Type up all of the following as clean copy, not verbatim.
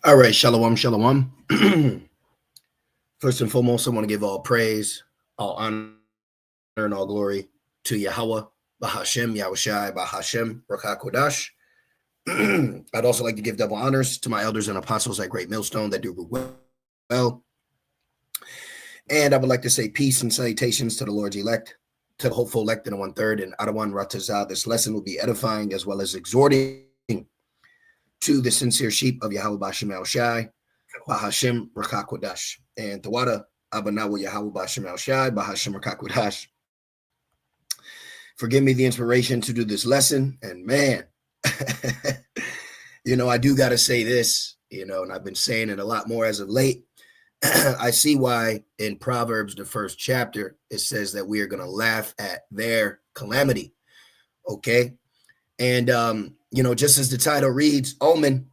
All right, shalom, shalom. First and foremost, I want to give all praise, all honor, and all glory to Yahweh, Bahashem, Yahushai, Bahashem, Rakakodash. I'd also like to give double honors to my elders and apostles at Great Millstone that do well. And I would like to say peace and salutations to the Lord's elect, to the hopeful elect in the 1/3, and Adawan Ratazah. This lesson will be edifying as well as exhorting to the sincere sheep of Yahweh Bashem El Shai, Bahashem Rakakodash. And Tawada Abanawa Yahweh Bashem El Shai, Bahashem Rakakodash. Forgive me the inspiration to do this lesson. And man, I do got to say this, and I've been saying it a lot more as of late. I see why in Proverbs, the first chapter, it says that we are going to laugh at their calamity. Okay. And, just as the title reads, Omen,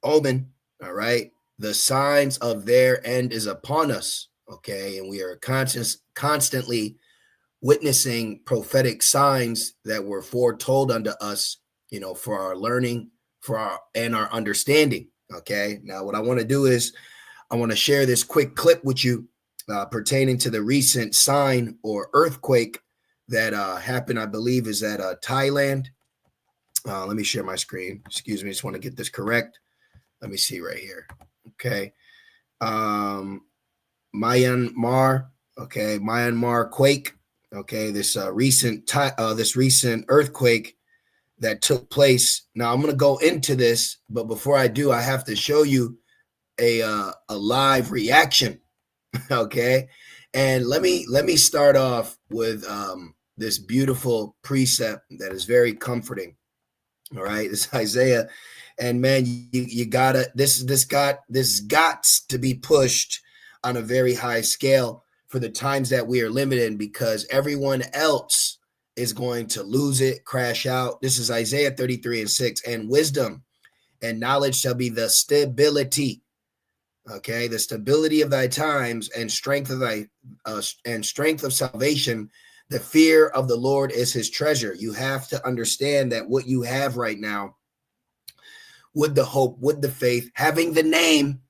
all right, the signs of their end is upon us. Okay. And we are constantly witnessing prophetic signs that were foretold unto us, for our learning, and our understanding. Okay. Now, what I want to do is I want to share this quick clip with you pertaining to the recent sign or earthquake that happened, I believe, is at Thailand. Let me share my screen. Excuse me. I just want to get this correct. Let me see right here. Okay. Myanmar. Okay. Myanmar quake. Okay. This recent earthquake that took place. Now I'm going to go into this, but before I do, I have to show you a live reaction. Okay. And let me start off with this beautiful precept that is very comforting. All right. It's Isaiah. And man, you gotta, this got to be pushed on a very high scale for the times that we are limited, because everyone else is going to lose it, crash out. This is Isaiah 33:6. And wisdom and knowledge shall be the stability. Okay, the stability of thy times and strength of salvation. The fear of the Lord is his treasure. You have to understand that what you have right now, with the hope, with the faith, having the name,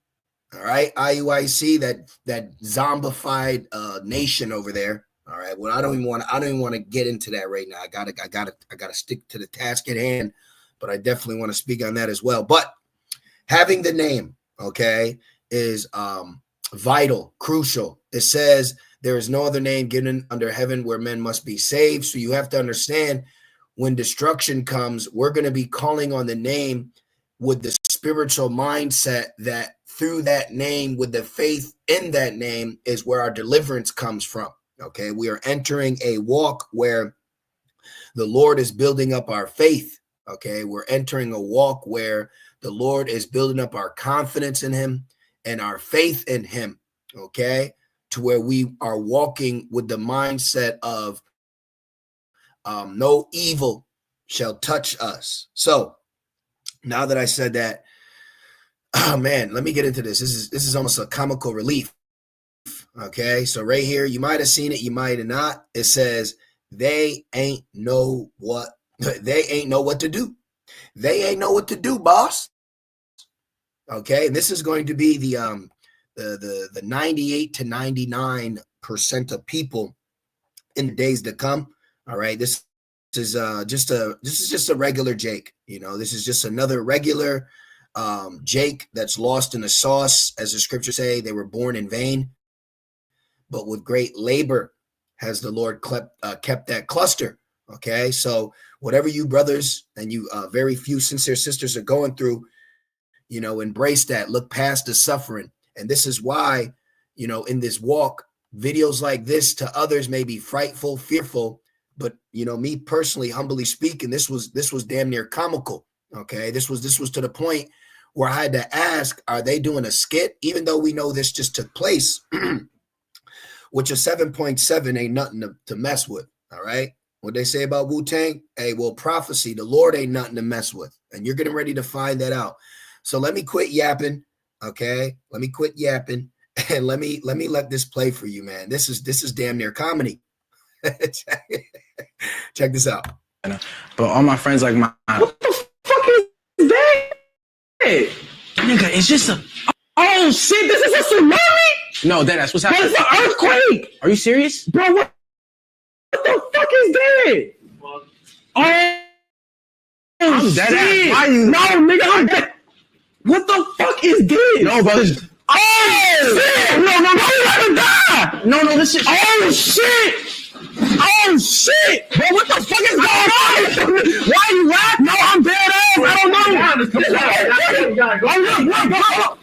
all right, IUIC, that zombified nation over there. All right. Well, I don't even want to get into that right now. I gotta stick to the task at hand, but I definitely want to speak on that as well. But having the name, okay, is vital, crucial. It says there is no other name given under heaven where men must be saved. So you have to understand, when destruction comes, we're going to be calling on the name with the spiritual mindset that through that name, with the faith in that name, is where our deliverance comes from. Okay, we are entering a walk where the Lord is building up our faith. Okay, we're entering a walk where the Lord is building up our confidence in him and our faith in him. Okay, to where we are walking with the mindset of no evil shall touch us. So now that I said that, oh man, let me get into this. This is almost a comical relief. Okay, so right here, you might have seen it, you might have not. It says they ain't know what to do. They ain't know what to do, boss. Okay, and this is going to be the 98 to 99% of people in the days to come. All right, this is just a regular Jake. This is just another regular Jake that's lost in the sauce, as the scriptures say. They were born in vain, but with great labor has the Lord kept that cluster. Okay, so whatever you brothers and you very few sincere sisters are going through, embrace that, look past the suffering. And this is why, in this walk, videos like this to others may be frightful, fearful, but me personally, humbly speaking, this was damn near comical. Okay, this was to the point where I had to ask, are they doing a skit? Even though we know this just took place, which a 7.7 ain't nothing to mess with. All right, what they say about Wu-Tang? Hey, well, prophecy, the Lord ain't nothing to mess with, and you're getting ready to find that out. So let me quit yapping. Okay, let me quit yapping, and let me let this play for you, man. This is damn near comedy. Check this out. But all my friends like, what the fuck is that? nigga, it's just a... Oh, shit, this is a tsunami? No, that's what's happening. But it's an earthquake. Are you serious? Bro, what the fuck is that? Oh, I'm dead ass. Why you? No, nigga, I'm dead. What the fuck is this? No, bro, this... Oh, shit. No, you gotta die. No, this is... Oh, shit. Oh, shit. Bro, what the fuck is going on? Why are you laughing? No, I'm dead ass. I don't know.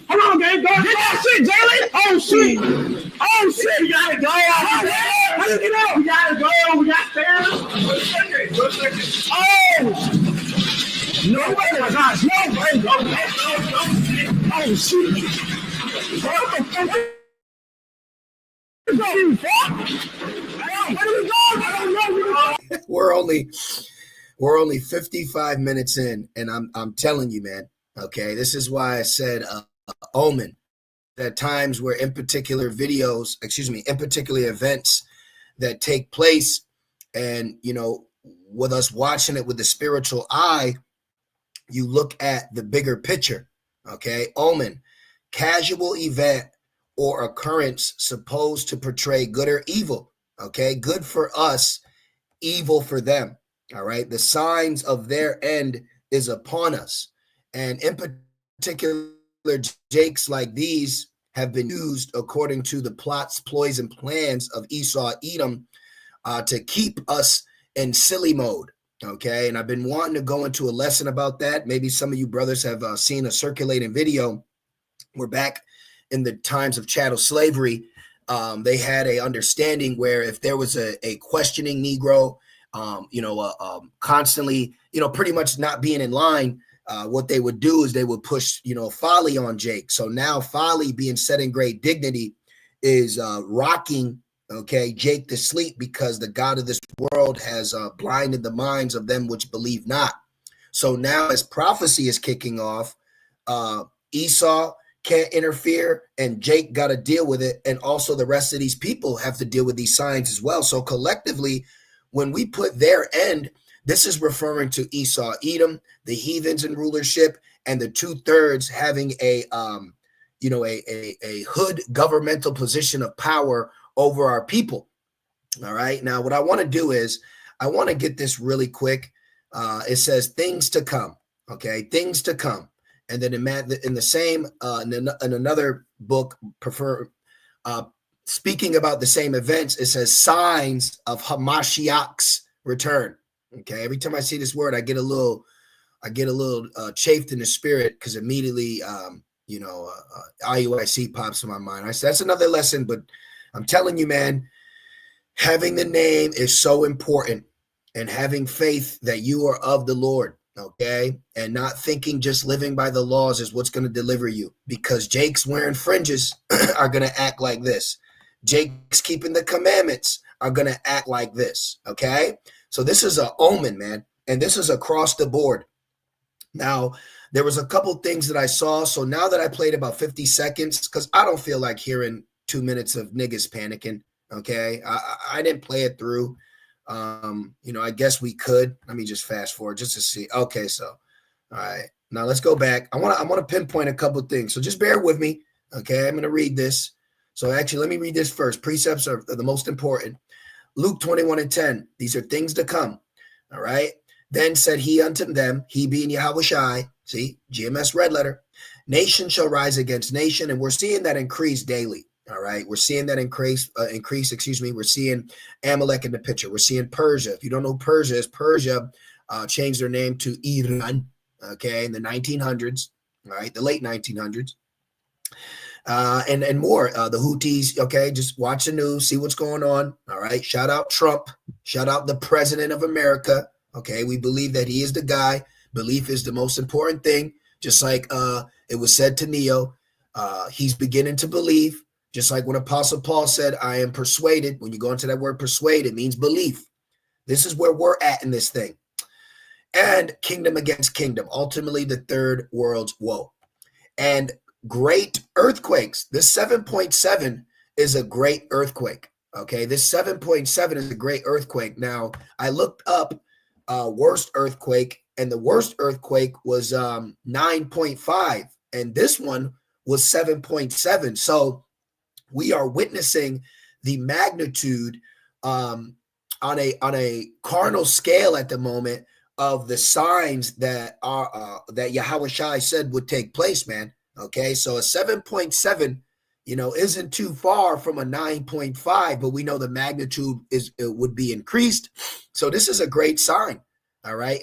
Hold on, gang. Go. Get that shit, Jalen. Oh, shit. Oh, shit. We gotta go. How do you get out? We gotta go. We got stairs. Go second. Oh. No way, my gosh. No way. No. Oh, shit. What the fuck? We're only 55 minutes in, and I'm telling you, man. Okay, this is why I said Omen. At times where in particular events that take place, and with us watching it with the spiritual eye, you look at the bigger picture. Okay, Omen, casual event or occurrence supposed to portray good or evil. Okay, good for us, evil for them. All right, the signs of their end is upon us, and in particular, jakes like these have been used according to the plots, ploys, and plans of Esau, Edom, to keep us in silly mode. Okay, and I've been wanting to go into a lesson about that. Maybe some of you brothers have seen a circulating video. We're back in the times of chattel slavery. They had a understanding where if there was a questioning Negro, constantly, pretty much not being in line, what they would do is they would push, folly on Jake. So now folly, being set in great dignity, is rocking, Jake to sleep, because the God of this world has blinded the minds of them which believe not. So now as prophecy is kicking off, Esau can't interfere, and Jake got to deal with it. And also the rest of these people have to deal with these signs as well. So collectively, when we put their end, this is referring to Esau, Edom, the heathens in rulership, and the 2/3 having a hood governmental position of power over our people. All right. Now, what I want to do is I want to get this really quick. It says things to come. Okay, things to come. And then in the same in another book, speaking about the same events, it says signs of Hamashiach's return. Okay, every time I see this word, I get a little chafed in the spirit, because immediately IUIC pops in my mind. I said that's another lesson, but I'm telling you, man, having the name is so important, and having faith that you are of the Lord. Okay, and not thinking just living by the laws is what's going to deliver you, because Jake's wearing fringes are going to act like this. Jake's keeping the commandments are going to act like this. Okay, so this is an omen, man, and this is across the board. Now, there was a couple things that I saw. So now that I played about 50 seconds, because I don't feel like hearing 2 minutes of niggas panicking. Okay, I didn't play it through. I guess we could. Let me just fast forward just to see. Okay, so all right, now let's go back. I want to pinpoint a couple of things, so just bear with me. Okay, I'm going to read this. So actually, let me read this first. Precepts are the most important. Luke 21:10. These are things to come. All right. Then said he unto them, he being Yahushai, see, GMS red letter, nation shall rise against nation, and we're seeing that increase daily. All right, we're seeing that increase. We're seeing Amalek in the picture. We're seeing Persia. If you don't know who Persia is, Persia changed their name to Iran. Okay, in the 1900s. All right, the late 1900s. And more. The Houthis. Okay, just watch the news, see what's going on. All right, shout out Trump. Shout out the president of America. Okay, we believe that he is the guy. Belief is the most important thing. Just like it was said to Neo, he's beginning to believe. Just like when Apostle Paul said, I am persuaded. When you go into that word persuade, it means belief. This is where we're at in this thing. And kingdom against kingdom. Ultimately, the third world's woe. And great earthquakes. This 7.7 is a great earthquake. Okay, this 7.7 is a great earthquake. Now, I looked up worst earthquake, and the worst earthquake was 9.5. and this one was 7.7. So we are witnessing the magnitude on a carnal scale at the moment of the signs that are that Yahweh Shai said would take place, man. Okay, so a 7.7, isn't too far from a 9.5, but we know the magnitude would be increased. So this is a great sign. All right,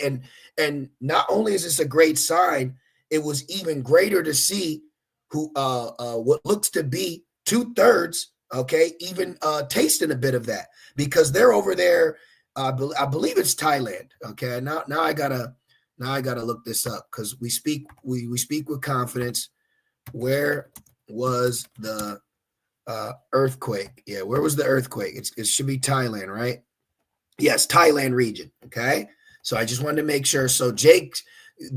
and not only is this a great sign, it was even greater to see who what looks to be 2/3, okay, even tasting a bit of that, because they're over there. I believe it's Thailand. Okay, now I gotta look this up, because we speak with confidence. Where was the earthquake? Yeah, where was the earthquake? It should be Thailand, right? Yes, Thailand region. Okay, so I just wanted to make sure. So Jake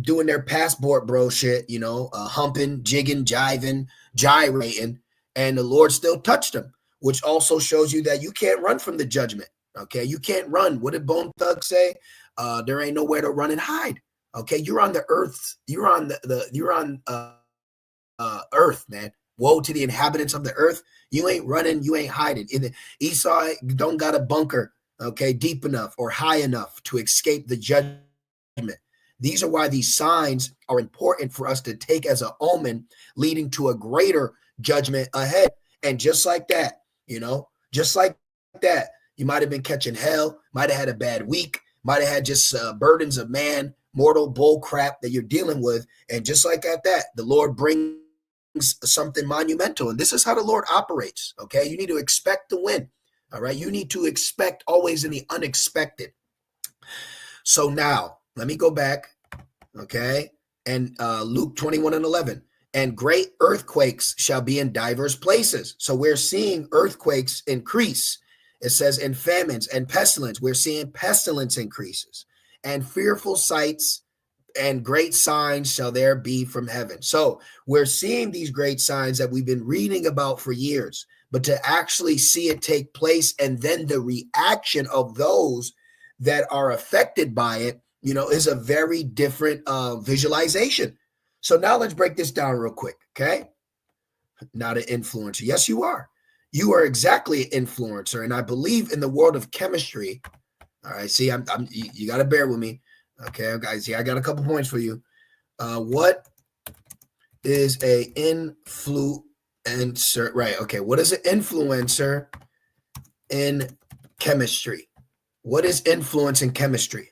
doing their passport bro shit, humping, jigging, jiving, gyrating, and the Lord still touched him, which also shows you that you can't run from the judgment. Okay, you can't run. What did Bone Thug say? There ain't nowhere to run and hide. Okay, you're on the earth. You're on you're on earth, man. Woe to the inhabitants of the earth. You ain't running. You ain't hiding. Esau don't got a bunker, okay, deep enough or high enough to escape the judgment. These are why these signs are important for us to take as an omen, leading to a greater judgment ahead. And just like that, just like that, you might have been catching hell, might have had a bad week, might have had just burdens of man, mortal bull crap that you're dealing with. And just like that, the Lord brings something monumental. And this is how the Lord operates. Okay. You need to expect to win. All right. You need to expect always in the unexpected. So now let me go back. Okay. And Luke 21:11, and great earthquakes shall be in diverse places. So we're seeing earthquakes increase. It says in famines and pestilence, we're seeing pestilence increases, and fearful sights and great signs shall there be from heaven. So we're seeing these great signs that we've been reading about for years, but to actually see it take place and then the reaction of those that are affected by it, is a very different visualization. So now let's break this down real quick, okay? Not an influencer. Yes, you are. You are exactly an influencer, and I believe in the world of chemistry. All right, see, you got to bear with me. Okay, guys, I got a couple points for you. What is a influencer? Right, okay, what is an influencer in chemistry? What is influence in chemistry?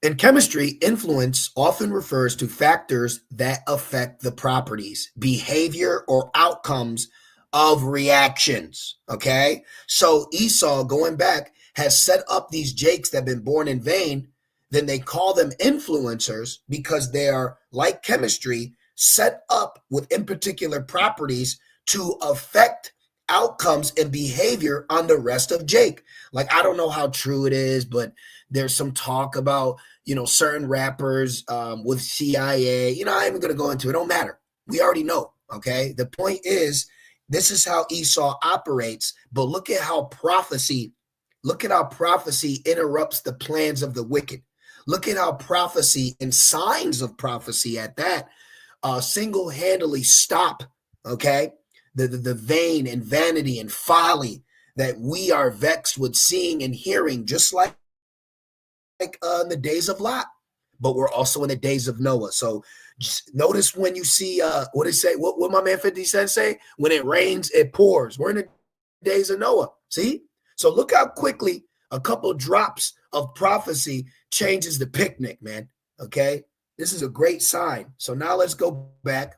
In chemistry, influence often refers to factors that affect the properties, behavior, or outcomes of reactions. Okay, so Esau, going back, has set up these Jakes that have been born in vain. Then they call them influencers because they are, like chemistry, set up with in particular properties to affect outcomes and behavior on the rest of Jake. Like, I don't know how true it is, but there's some talk about, certain rappers with CIA. I ain't even going to go into it. It don't matter. We already know. Okay. The point is, this is how Esau operates. But look at how prophecy interrupts the plans of the wicked. Look at how prophecy and signs of prophecy at that single-handedly stop, okay, the vain and vanity and folly that we are vexed with seeing and hearing, just like in the days of Lot, but we're also in the days of Noah. So just notice when you see what it say, what my man 50 Cent say, when it rains, it pours. We're in the days of Noah. See? So look how quickly a couple drops of prophecy changes the picnic, man. Okay? This is a great sign. So now let's go back.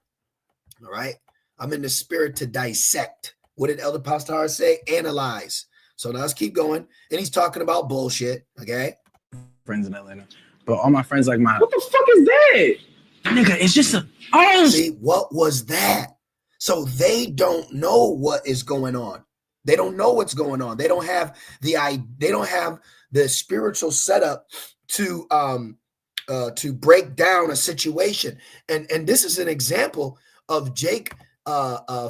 All right. I'm in the spirit to dissect. What did Elder Pastor say? Analyze. So now let's keep going. And he's talking about bullshit. Okay. Friends in Atlanta, but all my friends like my. What the fuck is that? Nigga, it's just a. Oh, see, what was that? So they don't know what is going on. They don't know what's going on. They don't have the spiritual setup to break down a situation. And this is an example of Jake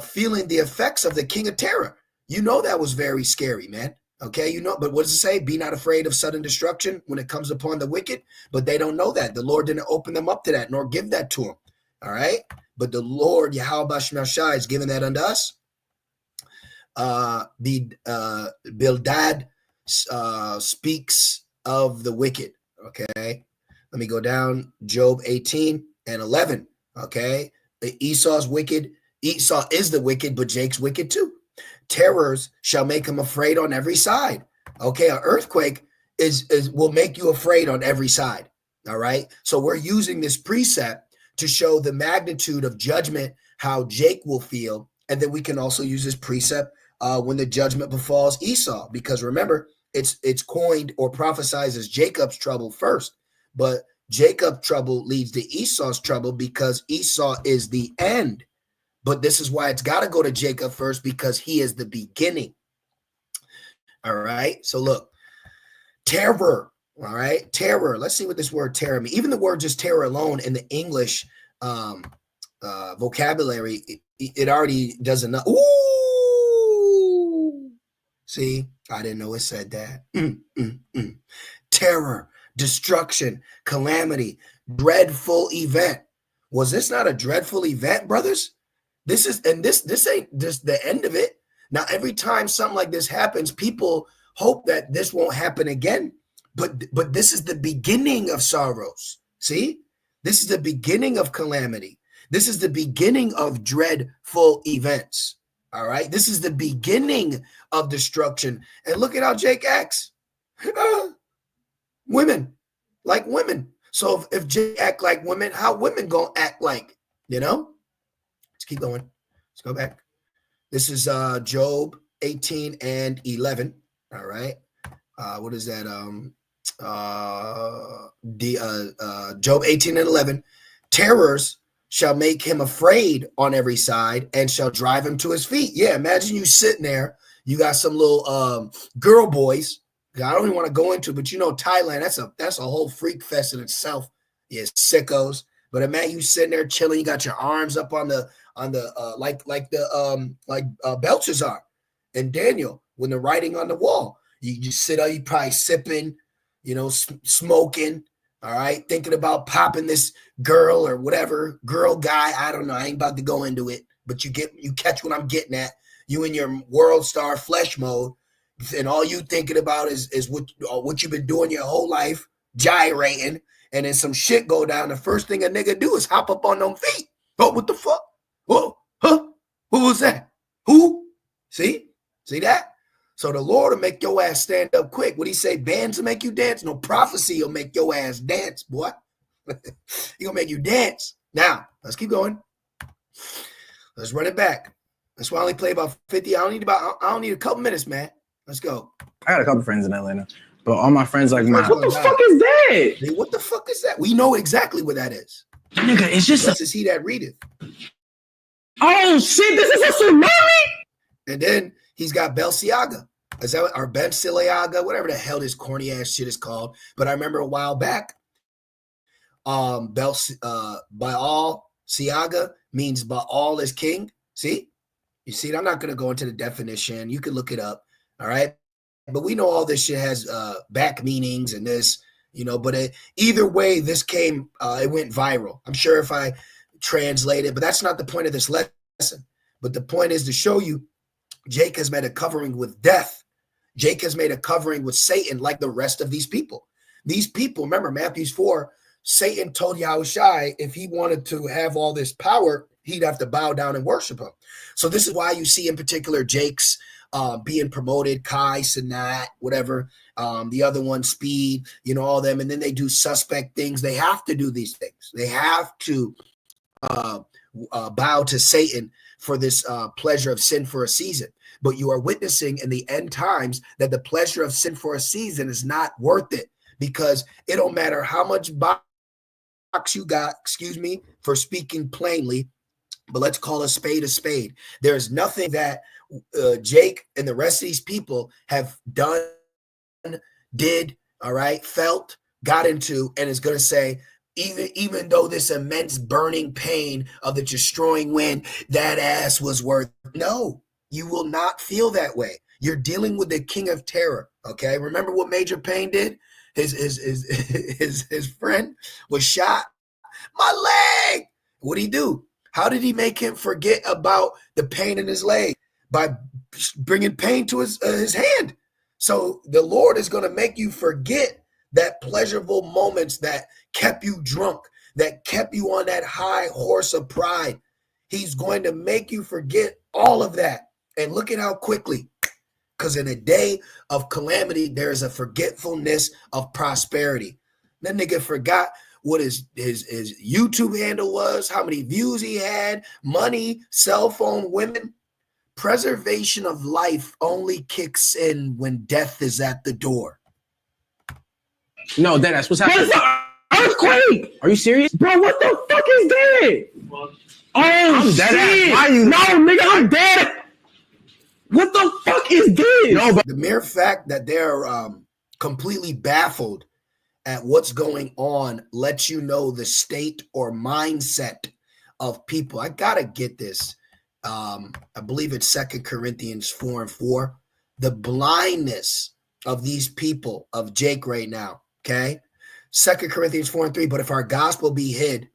feeling the effects of the king of terror. That was very scary, man. Okay, but what does it say? Be not afraid of sudden destruction when it comes upon the wicked. But they don't know that. The Lord didn't open them up to that, nor give that to them. All right. But the Lord, Yahweh Shai, has given that unto us. Bildad speaks of the wicked. Okay. Let me go down. Job 18 and 11. Okay. Esau's wicked. Esau is the wicked, but Jake's wicked too. Terrors shall make him afraid on every side. Okay. An earthquake will make you afraid on every side. All right. So we're using this precept to show the magnitude of judgment, how Jake will feel. And then we can also use this precept when the judgment befalls Esau, because remember, it's coined or prophesied as Jacob's trouble first, but Jacob's trouble leads to Esau's trouble because Esau is the end. But this is why it's got to go to Jacob first, because he is the beginning. All right. So look, terror. All right. Terror. Let's see what this word terror means. Even the word just terror alone in the English vocabulary, it already does enough. Ooh. See, I didn't know it said that. Terror, destruction, calamity, dreadful event. Was this not a dreadful event, brothers? This ain't just the end of it. Now, every time something like this happens, people hope that this won't happen again. But this is the beginning of sorrows. See, this is the beginning of calamity. This is the beginning of dreadful events. All right. This is the beginning of destruction. And look at how Jake acts. Women like women. So if Jake act like women, how women gonna act like, Let's keep going. Let's go back. This is Job 18 and 11. All right. What is that? Job 18 and 11. Terrors shall make him afraid on every side and shall drive him to his feet. Yeah, imagine you sitting there. You got some little girl boys. I don't even want to go into, but Thailand, that's a whole freak fest in itself. Yeah, sickos. But imagine you sitting there chilling. You got your arms up on the like Belshazzar and Daniel when they're writing on the wall. You just sit up, you probably sipping, smoking. All right, thinking about popping this girl or whatever, girl, guy. I don't know. I ain't about to go into it, but you catch what I'm getting at. You in your world star flesh mode, and all you thinking about is what you've been doing your whole life, gyrating, and then some shit go down. The first thing a nigga do is hop up on them feet. Oh, what the fuck? Whoa, huh? Who was that? Who? See that? So the Lord will make your ass stand up quick. What he say? Bands will make you dance? No, prophecy will make your ass dance, boy. He gonna make you dance. Now, let's keep going. Let's run it back. That's why I only play about 50. I don't need a couple minutes, man. Let's go. I got a couple friends in Atlanta, but all my friends like my. What the fuck is that? Hey, what the fuck is that? We know exactly what that is. Nigga, it's just. This is he that readeth. Oh shit! This is a tsunami. And then he's got Belshazzar. Is that or Belshazzar? Whatever the hell this corny ass shit is called. But I remember a while back, Baal Siaga means Baal is king. See? You see it? I'm not going to go into the definition. You can look it up. All right. But we know all this shit has back meanings and this, but either way, this came, it went viral. I'm sure if I translate it, but that's not the point of this lesson. But the point is to show you Jake has made a covering with death. Jake has made a covering with Satan like the rest of these people. These people, remember Matthew 4, Satan told Yahushua if he wanted to have all this power, he'd have to bow down and worship him. So this is why you see in particular Jake's being promoted, Kai, Sanat, whatever, the other one, Speed, all them. And then they do suspect things. They have to do these things. They have to bow to Satan for this pleasure of sin for a season. But you are witnessing in the end times that the pleasure of sin for a season is not worth it, because it don't matter how much box you got, excuse me for speaking plainly, but let's call a spade a spade. There's nothing that Jake and the rest of these people have done, did, all right, felt, got into, and is going to say, even though this immense burning pain of the destroying wind, that ass was worth. No, you will not feel that way. You're dealing with the king of terror. Okay. Remember what Major Payne did? His friend was shot. My leg. What'd he do? How did he make him forget about the pain in his leg? By bringing pain to his hand. So the Lord is going to make you forget that pleasurable moments that kept you drunk, that kept you on that high horse of pride. He's going to make you forget all of that. And look at how quickly, because in a day of calamity, there is a forgetfulness of prosperity. That nigga forgot what his YouTube handle was, how many views he had, money, cell phone, women. Preservation of life only kicks in when death is at the door. No, that's what's But happening. it's an earthquake. Are you serious? Bro, what the fuck is that? Oh, I'm dead shit. ass. Why you? No, nigga, I'm dead. What the fuck is this? No, but The mere fact that they're completely baffled at what's going on lets you know the state or mindset of people. I gotta get this. I believe it's 2 Corinthians 4:4. The blindness of these people of Jake right now. Okay. 2 Corinthians 4:3. But if our gospel be hid,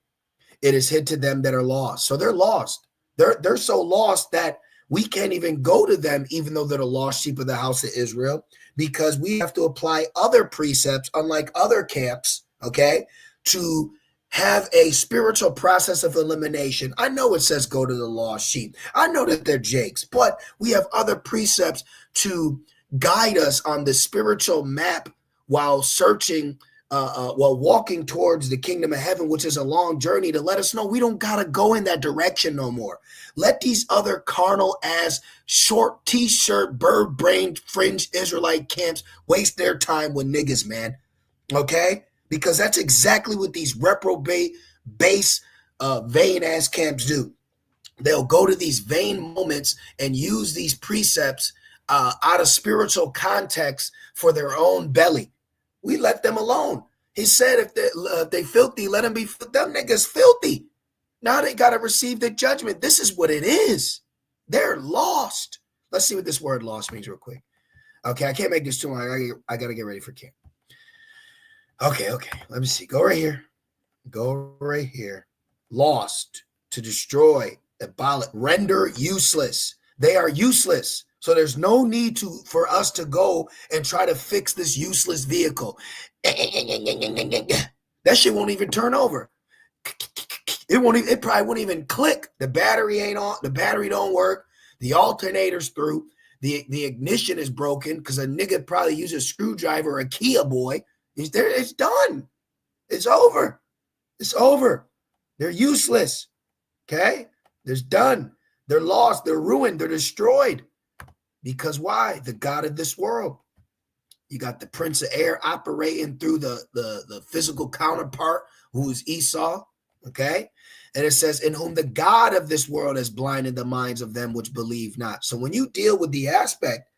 it is hid to them that are lost. So they're lost. They're so lost that we can't even go to them, even though they're the lost sheep of the house of Israel, because we have to apply other precepts, unlike other camps, okay, to have a spiritual process of elimination. I know it says go to the lost sheep. I know that they're Jakes, but we have other precepts to guide us on the spiritual map while searching, while walking towards the kingdom of heaven, which is a long journey, to let us know we don't got to go in that direction no more. Let these other carnal ass, short t-shirt, bird-brained, fringe Israelite camps waste their time with niggas, man. Okay? Because that's exactly what these reprobate, base, vain-ass camps do. They'll go to these vain moments and use these precepts out of spiritual context for their own belly. We let them alone. He said if they filthy, let them be. Them niggas filthy. Now they got to receive the judgment. This is what it is. They're lost. Let's see what this word lost means real quick. Okay, I can't make this too long. I got to get ready for camp. Okay. Let me see. Go right here. Go right here. Lost, to destroy, abolish, render useless. They are useless. So there's no need for us to go and try to fix this useless vehicle. That shit won't even turn over. It probably won't even click. The battery ain't on. The battery don't work. The alternator's through. The ignition is broken because a nigga probably used a screwdriver or a Kia boy. It's done. It's over. It's over. They're useless. Okay? They're done. They're lost. They're ruined. They're destroyed. Because why? The God of this world. You got the Prince of Air operating through the physical counterpart, who is Esau. Okay? And it says, in whom the God of this world has blinded the minds of them which believe not. So when you deal with the aspect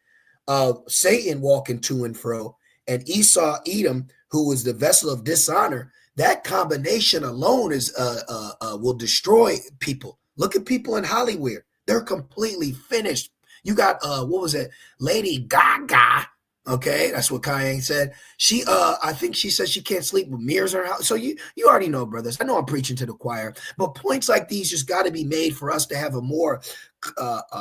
of Satan walking to and fro, and Esau, Edom, who was the vessel of dishonor, that combination alone is will destroy people. Look at people in Hollywood. They're completely finished. You got what was it? Lady Gaga. Okay, that's what Kanye said. She I think she said she can't sleep with mirrors in her house. So you already know, brothers. I know I'm preaching to the choir, but points like these just got to be made for us to have a more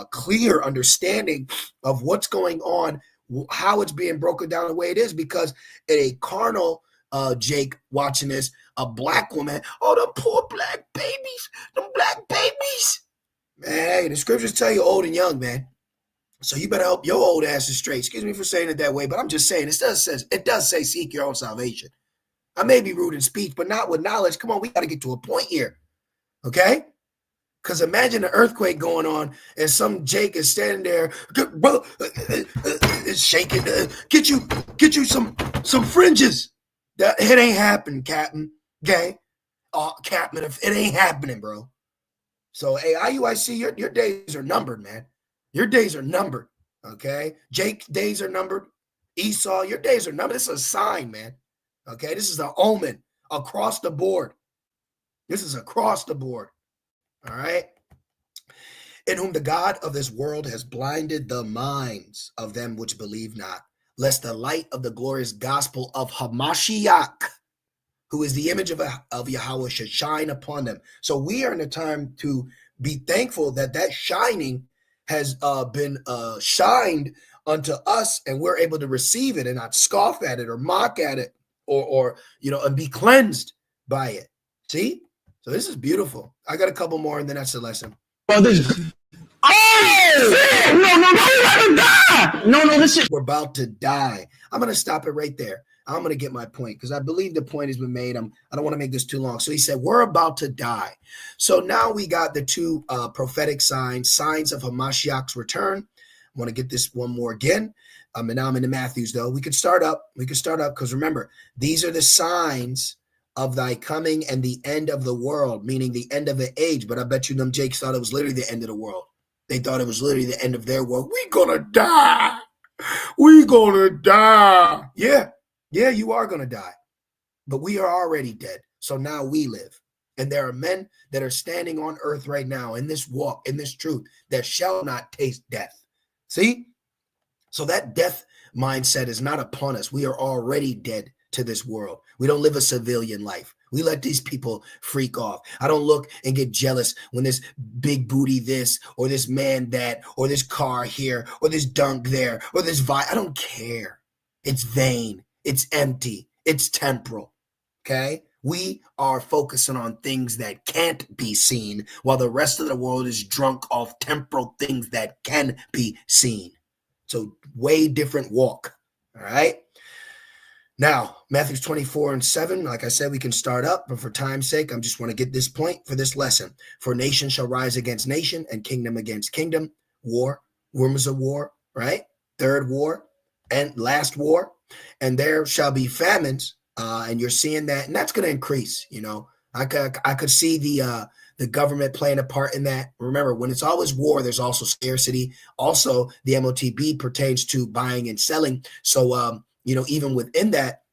clear understanding of what's going on, how it's being broken down the way it is, because a carnal Jake watching this, a black woman, oh, the poor black babies, them black babies. Man, hey, the scriptures tell you old and young, man. So you better help your old asses straight. Excuse me for saying it that way, but I'm just saying it does say seek your own salvation. I may be rude in speech, but not with knowledge. Come on, we got to get to a point here. Okay? Because imagine an earthquake going on and some Jake is standing there, brother, is shaking. Get you some fringes. It ain't happening, Captain. Okay? Captain, if it ain't happening, bro. So, hey, IUIC, your days are numbered, man. Your days are numbered, okay? Jake's days are numbered. Esau, your days are numbered. This is a sign, man, okay? This is an omen across the board. This is across the board, all right? In whom the God of this world has blinded the minds of them which believe not, lest the light of the glorious gospel of Hamashiach, who is the image of Yahweh, should shine upon them. So we are in a time to be thankful that that shining has been shined unto us, and we're able to receive it and not scoff at it or mock at it or and be cleansed by it. See? So this is beautiful. I got a couple more, and then that's the lesson. Bro, this. Oh! No, die! No, this shit. We're about to die. I'm going to stop it right there. I'm going to get my point because I believe the point has been made. I don't want to make this too long. So he said, we're about to die. So now we got the two prophetic signs of Hamashiach's return. I want to get this one more again. And now I'm in the Matthews, though. We could start up because remember, these are the signs of thy coming and the end of the world, meaning the end of the age. But I bet you them Jakes thought it was literally the end of the world. They thought it was literally the end of their world. We gonna die. We gonna die. Yeah, you are gonna die. But we are already dead. So now we live. And there are men that are standing on earth right now in this walk, in this truth, that shall not taste death. See? So that death mindset is not upon us. We are already dead to this world. We don't live a civilian life. We let these people freak off. I don't look and get jealous when this big booty this, or this man that, or this car here, or this dunk there, or this vibe. I don't care. It's vain. It's empty. It's temporal. Okay? We are focusing on things that can't be seen, while the rest of the world is drunk off temporal things that can be seen. So way different walk. All right? Now, Matthew 24:7, like I said, we can start up, but for time's sake, I just want to get this point for this lesson. For nation shall rise against nation and kingdom against kingdom. War, rumors of war, right? Third war and last war. And there shall be famines, and you're seeing that, and that's going to increase. I could see the government playing a part in that. Remember, when it's always war, there's also scarcity. Also, the MOTB pertains to buying and selling. So, even within that,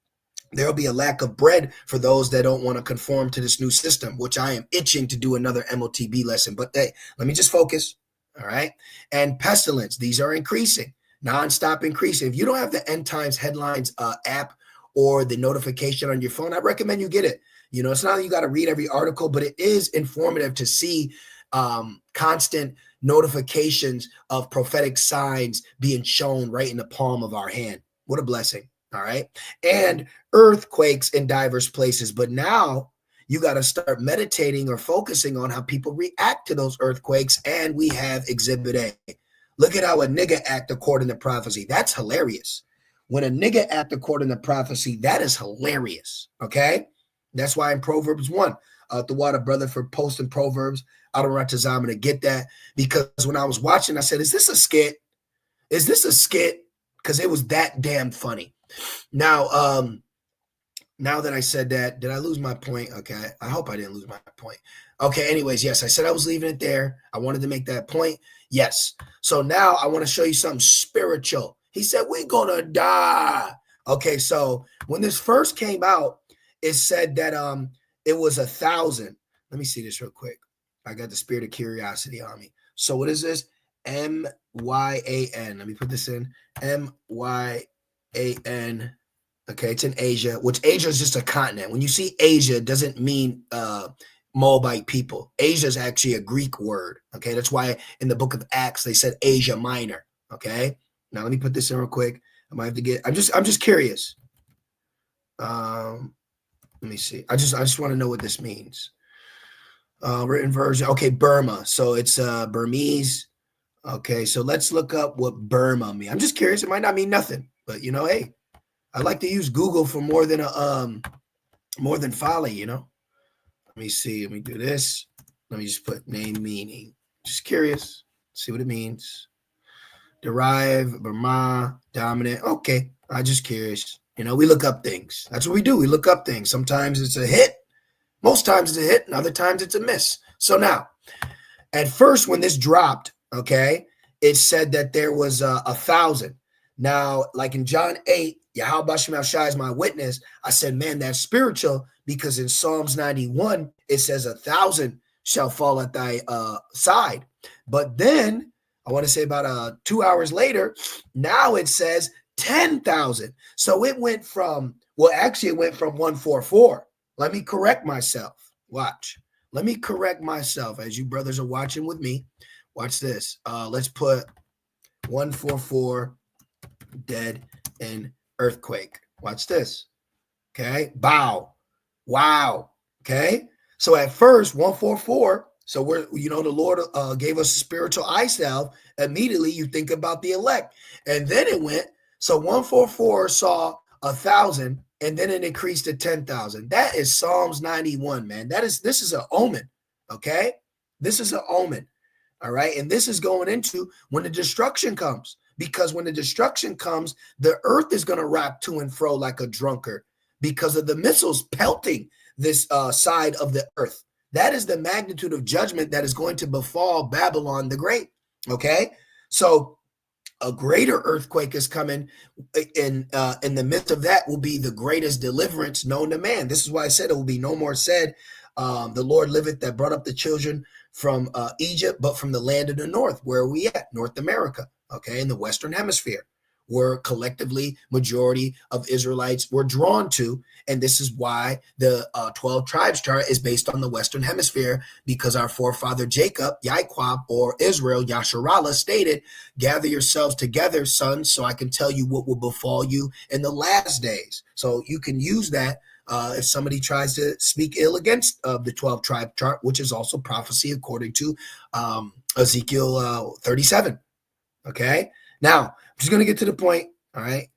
there'll be a lack of bread for those that don't want to conform to this new system, which I am itching to do another MOTB lesson. But hey, let me just focus. All right. And pestilence, these are increasing, nonstop increasing. If you don't have the End Times Headlines app or the notification on your phone, I recommend you get it. It's not that you got to read every article, but it is informative to see constant notifications of prophetic signs being shown right in the palm of our hand. What a blessing. All right. And earthquakes in diverse places. But now you got to start meditating or focusing on how people react to those earthquakes. And we have Exhibit A. Look at how a nigga act according to prophecy. That's hilarious. When a nigga act according to prophecy, that is hilarious. Okay. That's why in Proverbs 1, the water brother for posting Proverbs, I don't want to, I'm going to get that, because when I was watching, I said, is this a skit? Is this a skit? Because it was that damn funny. Now, now that I said that, did I lose my point? Okay, I hope I didn't lose my point. Okay, anyways, yes, I said I was leaving it there. I wanted to make that point. Yes. So now I want to show you something spiritual. He said, we're going to die. Okay, so when this first came out, it said that it was 1,000. Let me see this real quick. I got the spirit of curiosity on me. So what is this? MYAN. Let me put this in. MYAN. Okay, it's in Asia, which Asia is just a continent. When you see Asia, it doesn't mean Moabite people. Asia is actually a Greek word. Okay, that's why in the book of Acts they said Asia Minor. Okay, now let me put this in real quick. I might have to get. I'm just curious. Let me see. I just want to know what this means. Written version. Okay, Burma. So it's Burmese. Okay, so let's look up what Burma means. I'm just curious. It might not mean nothing, but hey, I like to use Google for more than folly. Let me see. Let me do this. Let me just put name meaning. Just curious. See what it means. Derive, Burma, dominant. Okay, I'm just curious. We look up things. That's what we do. We look up things. Sometimes it's a hit. Most times it's a hit, and other times it's a miss. So now, at first when this dropped, okay, it said that there was 1,000. Now, like in John 8, Yahweh Shem Shai is my witness. I said, man, that's spiritual, because in Psalms 91, it says 1,000 shall fall at thy side. But then, I want to say about 2 hours later, now it says 10,000. So it went from 144. Let me correct myself. Watch. Let me correct myself as you brothers are watching with me. Watch this. Let's put 144 dead in earthquake. Watch this. Okay. Bow. Wow. Okay. So at first, 144. So the Lord gave us spiritual eye salve. Immediately you think about the elect. And then it went. So 144 saw 1,000, and then it increased to 10,000. That is Psalms 91, man. This is an omen. Okay. This is an omen. All right. And this is going into when the destruction comes, because when the destruction comes, the earth is going to rock to and fro like a drunkard because of the missiles pelting this side of the earth. That is the magnitude of judgment that is going to befall Babylon the Great. Okay. So a greater earthquake is coming. In the midst of that will be the greatest deliverance known to man. This is why I said it will be no more said, the Lord liveth that brought up the children from Egypt, but from the land of the north. Where are we at? North America, okay, in the Western Hemisphere, where collectively majority of Israelites were drawn to. And this is why the 12 tribes chart is based on the Western Hemisphere, because our forefather Jacob, Yaiquab, or Israel, Yasharallah, stated, gather yourselves together, sons, so I can tell you what will befall you in the last days. So you can use that if somebody tries to speak ill against the 12 tribe chart, which is also prophecy according to Ezekiel 37. Okay. Now, I'm just going to get to the point. All right.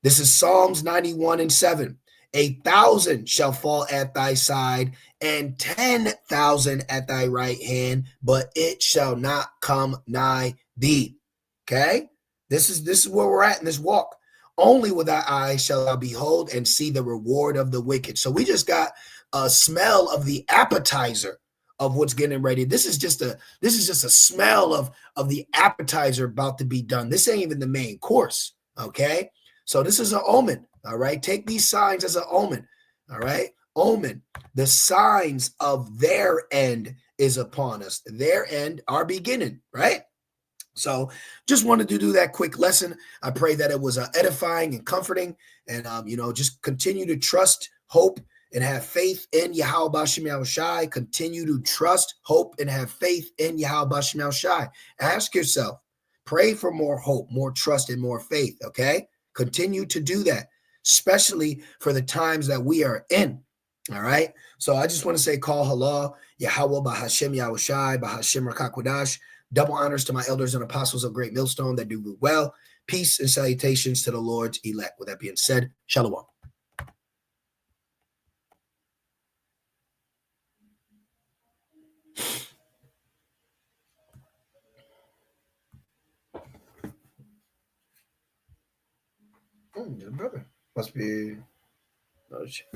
This is Psalms 91:7. 1,000 shall fall at thy side and 10,000 at thy right hand, but it shall not come nigh thee. Okay. This is where we're at in this walk. Only with thy eyes shall thou behold and see the reward of the wicked. So we just got a smell of the appetizer of what's getting ready. This is just a smell of the appetizer about to be done. This ain't even the main course. Okay. So this is an omen. All right. Take these signs as an omen. All right. Omen. The signs of their end is upon us. Their end, our beginning. Right. So just wanted to do that quick lesson. I pray that it was edifying and comforting, and just continue to trust, hope, and have faith in Yahweh Bashim Yahushai. Continue to trust, hope, and have faith in Yahweh Bashim Yahushai. Ask yourself, pray for more hope, more trust, and more faith. Okay, continue to do that, especially for the times that we are in. All right. So I just want to say, call halal Yahweh Bahashem Yahushai Bahashem Rakakwadash. Double honors to my elders and apostles of Great Millstone that do well. Peace and salutations to the Lord's elect. With that being said, shalom. Brother. Must be. Oh, shit.